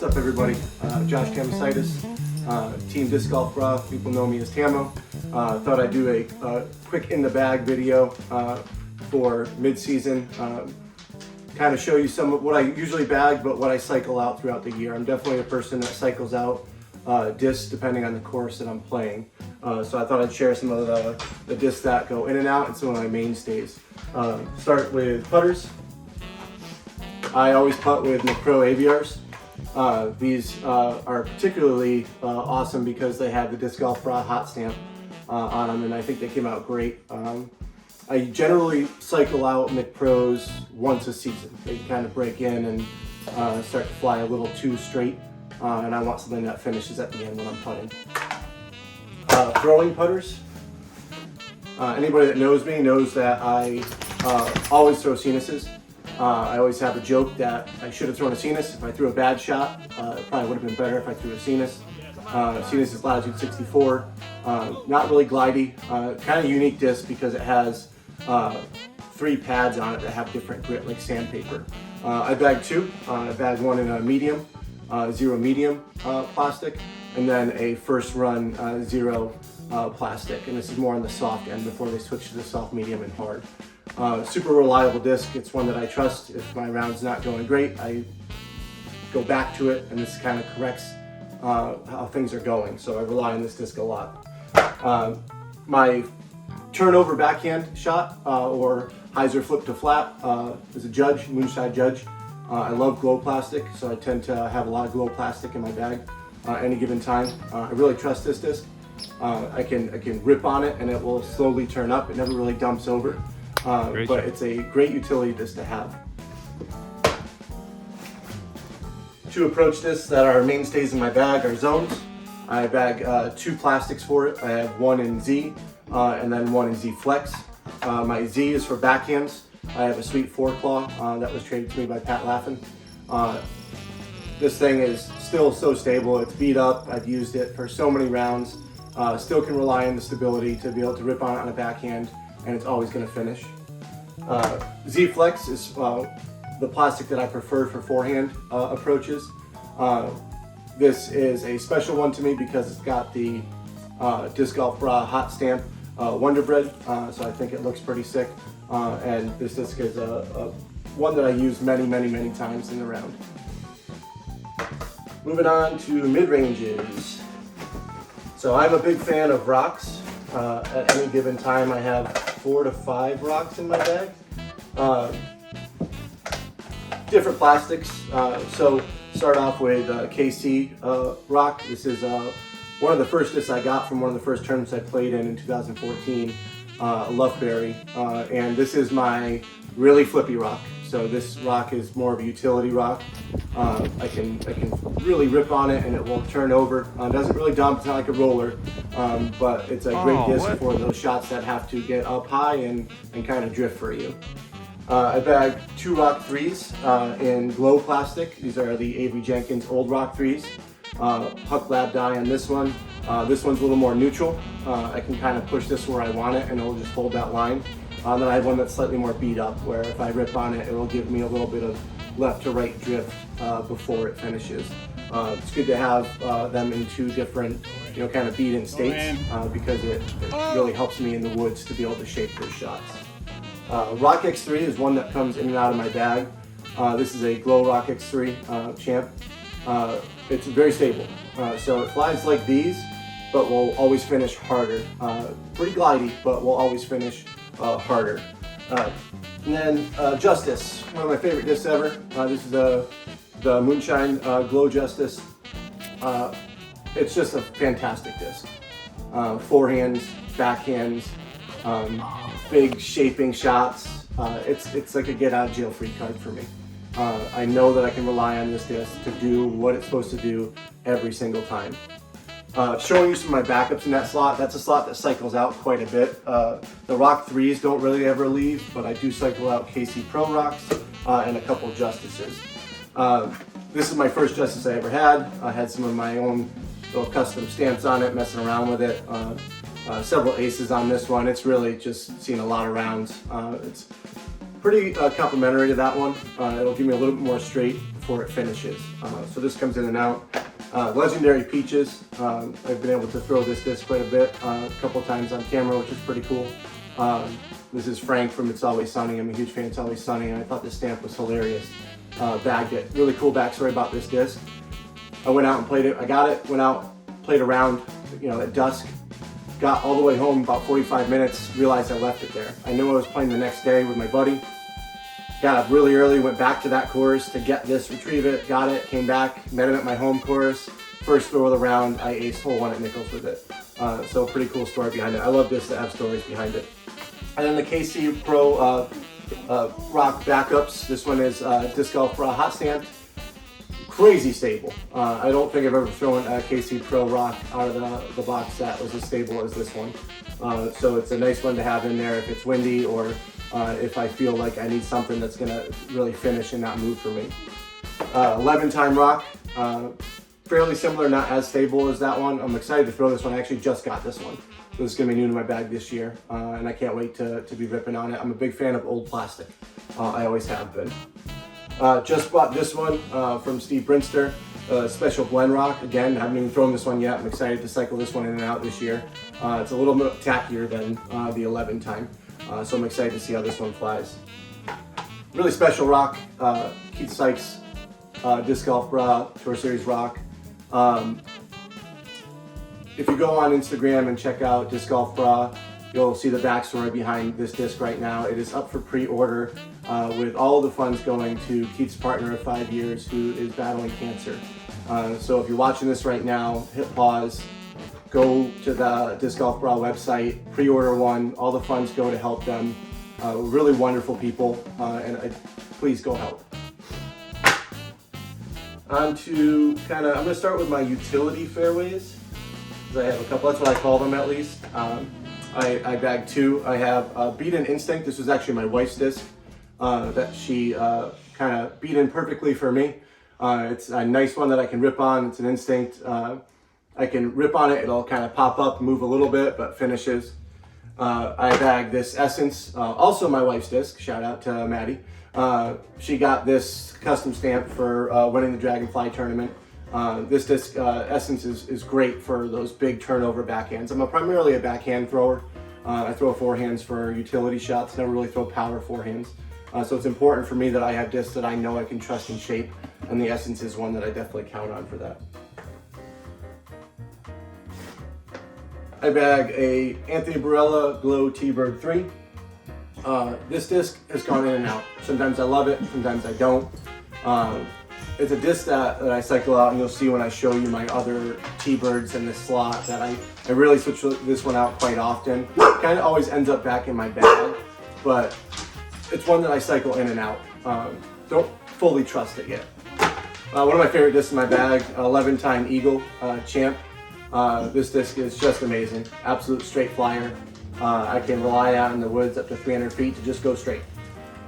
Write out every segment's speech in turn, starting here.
What's up, everybody? Josh Tamosaitis, Team Disc Golf Brah. People know me as Tamo. Thought I'd do a quick in the bag video for mid-season. Kind of show you some of what I usually bag, but what I cycle out throughout the year. I'm definitely a person that cycles out discs depending on the course that I'm playing. So I thought I'd share some of the discs that go in and out and some of my mainstays. Start with putters. I always putt with Pro AVRs. These are particularly awesome because they have the Disc Golf Brah hot stamp on them, and I think they came out great. I generally cycle out Pros once a season. They kind of break in and start to fly a little too straight, and I want something that finishes at the end when I'm putting. Throwing putters. Anybody that knows me knows that I always throw Cenuses. I always have a joke that I should have thrown a Cenus. If I threw a bad shot, it probably would have been better if I threw a Cenus. Cenus is latitude 64, not really glidey, kind of unique disc because it has 3 pads on it that have different grit like sandpaper. I bagged 2. I bagged one in a medium, 0 medium plastic, and then a first run 0 plastic, and this is more on the soft end before they switch to the soft, medium, and hard. Super reliable disc. It's one that I trust. If my round's not going great, I go back to it, and this kind of corrects how things are going. So I rely on this disc a lot. My turnover backhand shot or hyzer flip to flat is a Judge, moonshine Judge. I love glow plastic, so I tend to have a lot of glow plastic in my bag any given time. I really trust this disc. I can rip on it and it will slowly turn up. It never really dumps over. But it's a great utility disc to have. 2 approach discs that are mainstays in my bag are zones. I bag 2 plastics for it. I have one in Z and then one in Z Flex. My Z is for backhands. I have a sweet 4-claw that was traded to me by Pat Laffin. This thing is still so stable. It's beat up. I've used it for so many rounds. Still can rely on the stability to be able to rip on a backhand, and it's always going to finish. Z Flex is the plastic that I prefer for forehand approaches. This is a special one to me because it's got the Disc Golf Brah hot stamp Wonder Bread, so I think it looks pretty sick. And this disc is one that I use many times in the round. Moving on to mid-ranges. So I'm a big fan of rocks. At any given time I have 4 to 5 rocks in my bag. Different plastics. So start off with KC rock. This is one of the first discs I got from one of the first tournaments I played in 2014, Loveberry. And this is my really flippy rock. So this rock is more of a utility rock. I can really rip on it and it will turn over. It doesn't really dump, it's not like a roller, but it's a great disc for those shots that have to get up high and kind of drift for you. I bagged 2 Rock 3s in glow plastic. These are the Avery Jenkins Old Rock 3s. Huck Lab dye on this one. This one's a little more neutral. I can kind of push this where I want it and it'll just hold that line. Then I have one that's slightly more beat up, where if I rip on it, it will give me a little bit of left to right drift before it finishes. It's good to have them in 2 different, kind of beat in states because it really helps me in the woods to be able to shape those shots. Rock X3 is one that comes in and out of my bag. This is a Glow Rock X3 Champ. It's very stable, so it flies like these, but will always finish harder. Pretty glidey, but will always finish harder. And then Justice, one of my favorite discs ever. This is the Moonshine Glow Justice. It's just a fantastic disc. Forehands, backhands, big shaping shots. It's like a get out of jail free card for me. I know that I can rely on this disc to do what it's supposed to do every single time. Showing you some of my backups in that slot. That's a slot that cycles out quite a bit. The Rock 3s don't really ever leave, but I do cycle out KC Pro Rocks and a couple of Justices. This is my first Justice I ever had. I had some of my own little custom stamps on it, messing around with it. Several aces on this one. It's really just seen a lot of rounds. It's pretty complementary to that one. It'll give me a little bit more straight before it finishes. So this comes in and out. Legendary Peaches. I've been able to throw this disc quite a bit, a couple times on camera, which is pretty cool. This is Frank from It's Always Sunny. I'm a huge fan of It's Always Sunny, and I thought this stamp was hilarious. Bagged it. Really cool backstory about this disc. I went out and played it. I got it, went out, played around, at dusk. Got all the way home about 45 minutes, realized I left it there. I knew I was playing the next day with my buddy. Got up really early, went back to that course to get this, retrieve it, got it, came back, met him at my home course. First throw of the round, I aced hole one at Nichols with it. So pretty cool story behind it. I love this to have stories behind it. And then the KC Pro Rock backups. This one is Disc Golf Brah hot stamped. Crazy stable. I don't think I've ever thrown a KC Pro Rock out of the box that was as stable as this one. So it's a nice one to have in there if it's windy or if I feel like I need something that's gonna really finish and not move for me. 11-time rock. Fairly similar, not as stable as that one. I'm excited to throw this one. I actually just got this one. So this is gonna be new to my bag this year, and I can't wait to be ripping on it. I'm a big fan of old plastic. I always have been. Just bought this one from Steve Brinster, Special Blend Rock. Again, haven't even thrown this one yet. I'm excited to cycle this one in and out this year. It's a little bit tackier than the 11-time, so I'm excited to see how this one flies. Really special rock, Keith Sykes Disc Golf Brah Tour Series rock. If you go on Instagram and check out Disc Golf Brah, you'll see the backstory behind this disc right now. It is up for pre-order with all of the funds going to Keith's partner of 5 years who is battling cancer. So if you're watching this right now, hit pause, go to the Disc Golf Brah website, pre-order one. All the funds go to help them. Really wonderful people, and please go help. On to I'm gonna start with my utility fairways, because I have a couple, that's what I call them at least. I bagged two. I have Beat In Instinct. This was actually my wife's disc that she kind of beat in perfectly for me. It's a nice one that I can rip on. It's an Instinct. I can rip on it. It'll kind of pop up, move a little bit, but finishes. I bagged this Essence, also my wife's disc. Shout out to Maddie. She got this custom stamp for winning the Dragonfly tournament. This disc Essence is great for those big turnover backhands. I'm primarily a backhand thrower. I throw forehands for utility shots, never really throw power forehands. So it's important for me that I have discs that I know I can trust in shape, and the Essence is one that I definitely count on for that. I bag a Anthony Barella Glow T-Bird 3. This disc has gone in and out. Sometimes I love it, sometimes I don't. It's a disc that I cycle out, and you'll see when I show you my other T-Birds in this slot that I really switch this one out quite often. Kind of always ends up back in my bag, but it's one that I cycle in and out. Don't fully trust it yet. One of my favorite discs in my bag, 11-time Eagle Champ. This disc is just amazing. Absolute straight flyer. I can rely on in the woods up to 300 feet to just go straight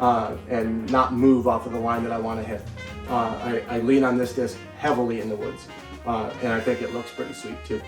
and not move off of the line that I want to hit. I lean on this disc heavily in the woods, and I think it looks pretty sweet too.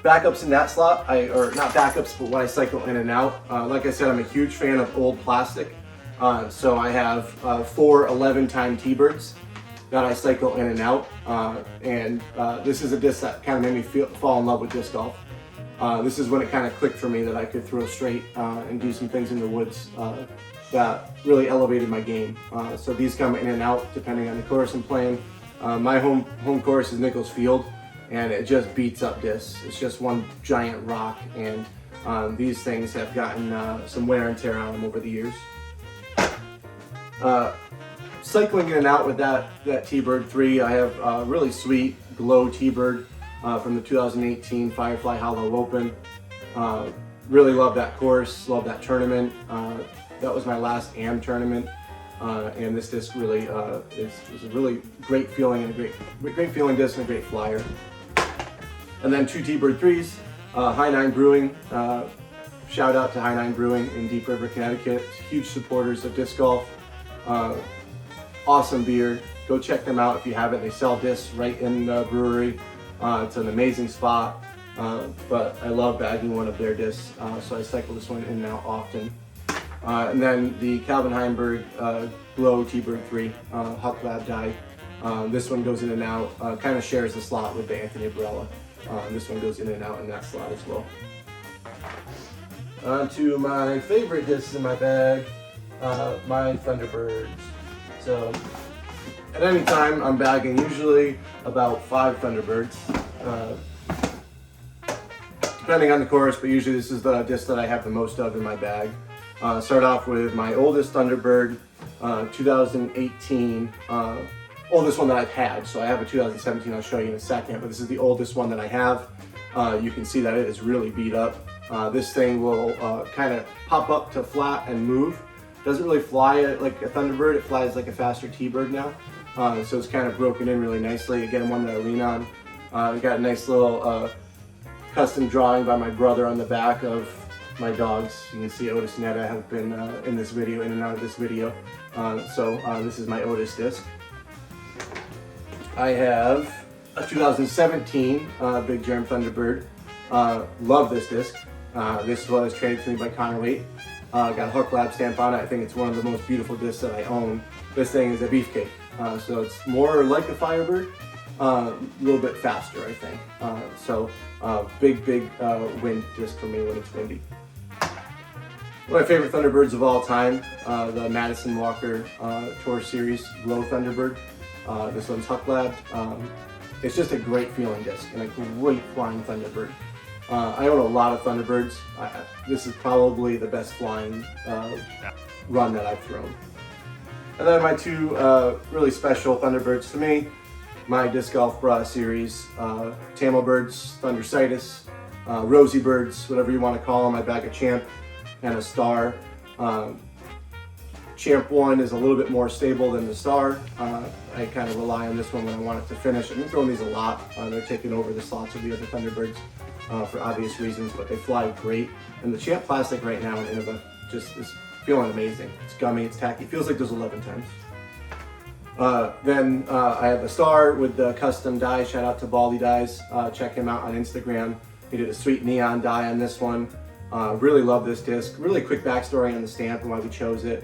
Backups in that slot, or not backups, but when I cycle in and out, like I said, I'm a huge fan of old plastic. So I have 4 11-time T-Birds that I cycle in and out, and this is a disc that kind of made me fall in love with disc golf. This is when it kind of clicked for me that I could throw straight and do some things in the woods that really elevated my game. So these come in and out depending on the course I'm playing. My home course is Nichols Field, and it just beats up discs. It's just one giant rock, and these things have gotten some wear and tear on them over the years. Cycling in and out with that T-Bird 3, I have a really sweet Glow T-Bird from the 2018 Firefly Hollow Open. Really love that course, love that tournament. That was my last AM tournament, and this disc really is a really great feeling, and a great feeling disc and a great flyer. And then 2 T-Bird 3s, High 9 Brewing. Shout out to High 9 Brewing in Deep River, Connecticut. Huge supporters of disc golf. Awesome beer. Go check them out if you haven't. They sell discs right in the brewery. It's an amazing spot, but I love bagging one of their discs, so I cycle this one in and out often. And then the Calvin Heimberg Glow T-Bird 3 Huck Lab die. This one goes in and out, kind of shares the slot with the Anthony Brah. This one goes in and out in that slot as well. On to my favorite discs in my bag, my Thunderbirds. So at any time I'm bagging usually about 5 Thunderbirds, depending on the course, but usually this is the disc that I have the most of in my bag. Start off with my oldest Thunderbird, 2018, oldest one that I've had. So I have a 2017 I'll show you in a second, but this is the oldest one that I have. You can see that it is really beat up. This thing will kind of pop up to flat and move. Doesn't really fly like a Thunderbird, it flies like a faster T-Bird now. So it's kind of broken in really nicely. Again, one that I lean on. We got a nice little custom drawing by my brother on the back of my dogs. You can see Otis and Netta have been in this video, in and out of this video. This is my Otis disc. I have a 2017 Big Germ Thunderbird. Love this disc. This was traded to me by Connor Waite. Got a Hook Lab stamp on it. I think it's one of the most beautiful discs that I own. This thing is a beefcake. So it's more like a Firebird, a little bit faster, I think. Big wind disc for me when it's windy. One of my favorite Thunderbirds of all time, the Madison Walker Tour Series Glow Thunderbird. This one's Huck Lab. It's just a great feeling disc and a great flying Thunderbird. I own a lot of Thunderbirds. This is probably the best flying run that I've thrown. And then my 2 really special Thunderbirds to me, my Disc Golf Brah series, Tamosaitis, Thundersaitis, Rosy Birds, whatever you want to call them. I bag a Champ and a Star. Champ 1 is a little bit more stable than the Star. I kind of rely on this one when I want it to finish. I've been throwing these a lot. They're taking over the slots of the other Thunderbirds for obvious reasons, but they fly great. And the Champ plastic right now in Innova just is feeling amazing. It's gummy, it's tacky, it feels like there's 11 times. Then I have a Star with the custom die. Shout out to Baldy Dies. Check him out on Instagram. He did a sweet neon die on this one. Really love this disc. Really quick backstory on the stamp and why we chose it.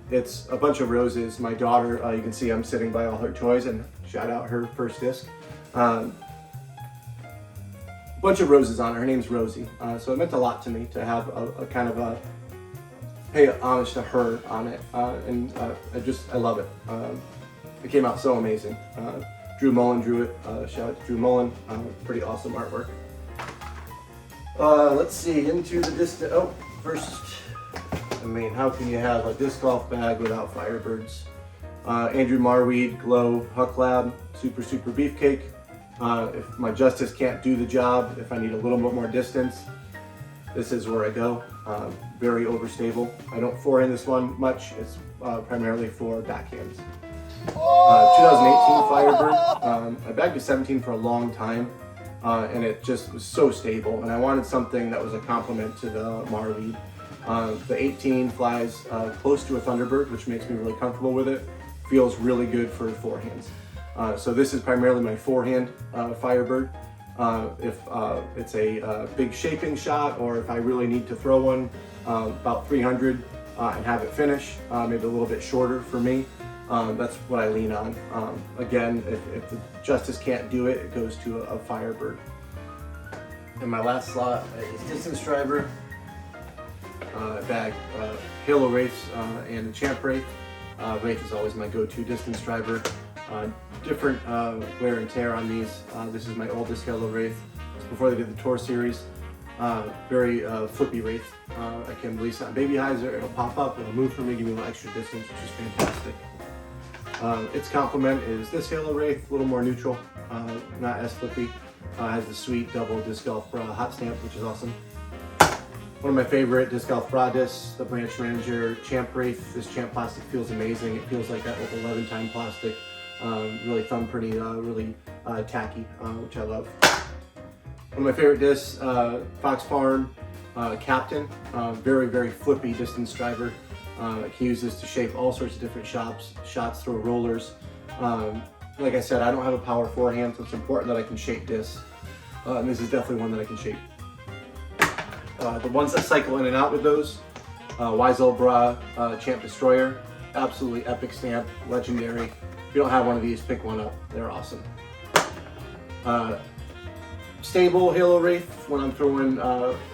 It's a bunch of roses. My daughter, you can see I'm sitting by all her toys, and shout out her first disc. Bunch of roses on her. Her name's Rosie. So it meant a lot to me to have a kind of a pay homage to her on it, I love it. It came out so amazing. Drew Mullen drew it. Shout out to Drew Mullen. Pretty awesome artwork. Let's see, into the disc. Oh, first, I mean, how can you have a disc golf bag without Firebirds? Andrew Marweed Glow Huck Lab, super beefcake. If my Justice can't do the job, if I need a little bit more distance, this is where I go. Very overstable. I don't forehand this one much. It's primarily for backhands. 2018 Firebird. I bagged a 17 for a long time, and it just was so stable. And I wanted something that was a complement to the Marweed. The 18 flies close to a Thunderbird, which makes me really comfortable with it. Feels really good for forehands. So this is primarily my forehand Firebird. If it's a big shaping shot, or if I really need to throw one about 300 and have it finish, maybe a little bit shorter for me, that's what I lean on. Again, if the Justice can't do it, it goes to a Firebird. And my last slot is Distance Driver. Bag Halo Wraiths and the Champ Wraith. Wraith is always my go-to distance driver. Different wear and tear on these. This is my oldest Halo Wraith. It's before they did the Tour Series. Very flippy Wraith. I can release it on baby hyzer, it'll pop up, it'll move for me, give me a little extra distance, which is fantastic. Its complement is this Halo Wraith, a little more neutral, not as flippy. Has the sweet double Disc Golf Brah hot stamp, which is awesome. One of my favorite Disc Golf Brah discs, the Branch Manager Champ Wraith. This Champ plastic feels amazing. It feels like that with 11-time plastic. Really thumb pretty, really tacky, which I love. One of my favorite discs, Fox Farm Captain. Very flippy distance driver. I can use this to shape all sorts of different shots, throw rollers. Like I said, I don't have a power forehand, so it's important that I can shape discs. And this is definitely one that I can shape. The ones that cycle in and out with those, Wise Brah Champ Destroyer, absolutely epic stamp, legendary. If you don't have one of these, pick one up. They're awesome. Stable Halo Wraith when I'm throwing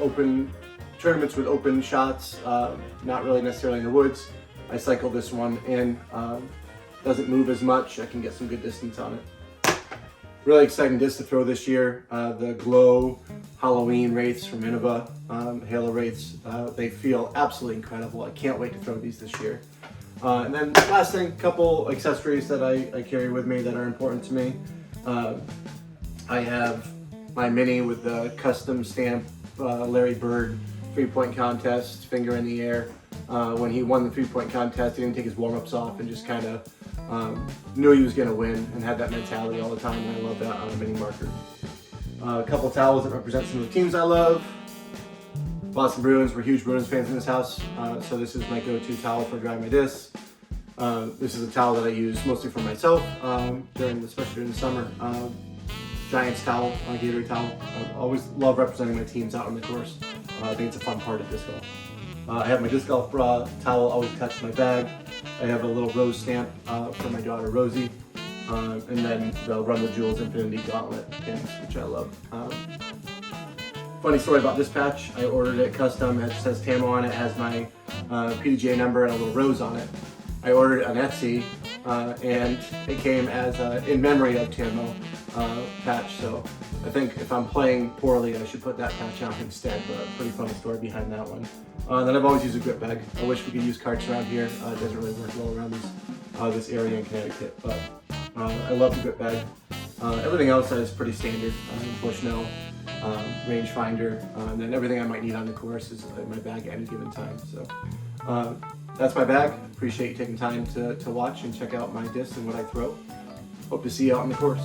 open tournaments with open shots, not really necessarily in the woods. I cycle this one in. Doesn't move as much. I can get some good distance on it. Really exciting disc to throw this year. The Glow Halloween Wraiths from Innova, Halo Wraiths. They feel absolutely incredible. I can't wait to throw these this year. And then last thing, a couple accessories that I carry with me that are important to me. I have my mini with the custom stamp Larry Bird 3-point contest, finger in the air. When he won the 3-point contest, he didn't take his warm-ups off and just kind of knew he was going to win and had that mentality all the time, and I love that on a mini marker. A couple towels that represent some of the teams I love. Boston Bruins, we're huge Bruins fans in this house, so this is my go-to towel for drying my discs. This is a towel that I use mostly for myself, especially during the summer. Giants towel, Gatorade towel. I always love representing my teams out on the course. I think it's a fun part of disc golf. I have my disc golf bra towel always attached to my bag. I have a little rose stamp for my daughter Rosie, and then the Run the Jewels Infinity Gauntlet pins, which I love. Funny story about this patch, I ordered it custom. It says Tamo on it, has my PDGA number and a little rose on it. I ordered it on Etsy, and it came as in memory of Tamo patch, so I think if I'm playing poorly, I should put that patch on instead, but pretty funny story behind that one. Then I've always used a grip bag. I wish we could use carts around here. It doesn't really work well around this area in Connecticut, but I love the grip bag. Everything else is pretty standard. Bushnell, rangefinder, and then everything I might need on the course is in my bag at any given time. So that's my bag. Appreciate you taking time to watch and check out my discs and what I throw. Hope to see you out on the course.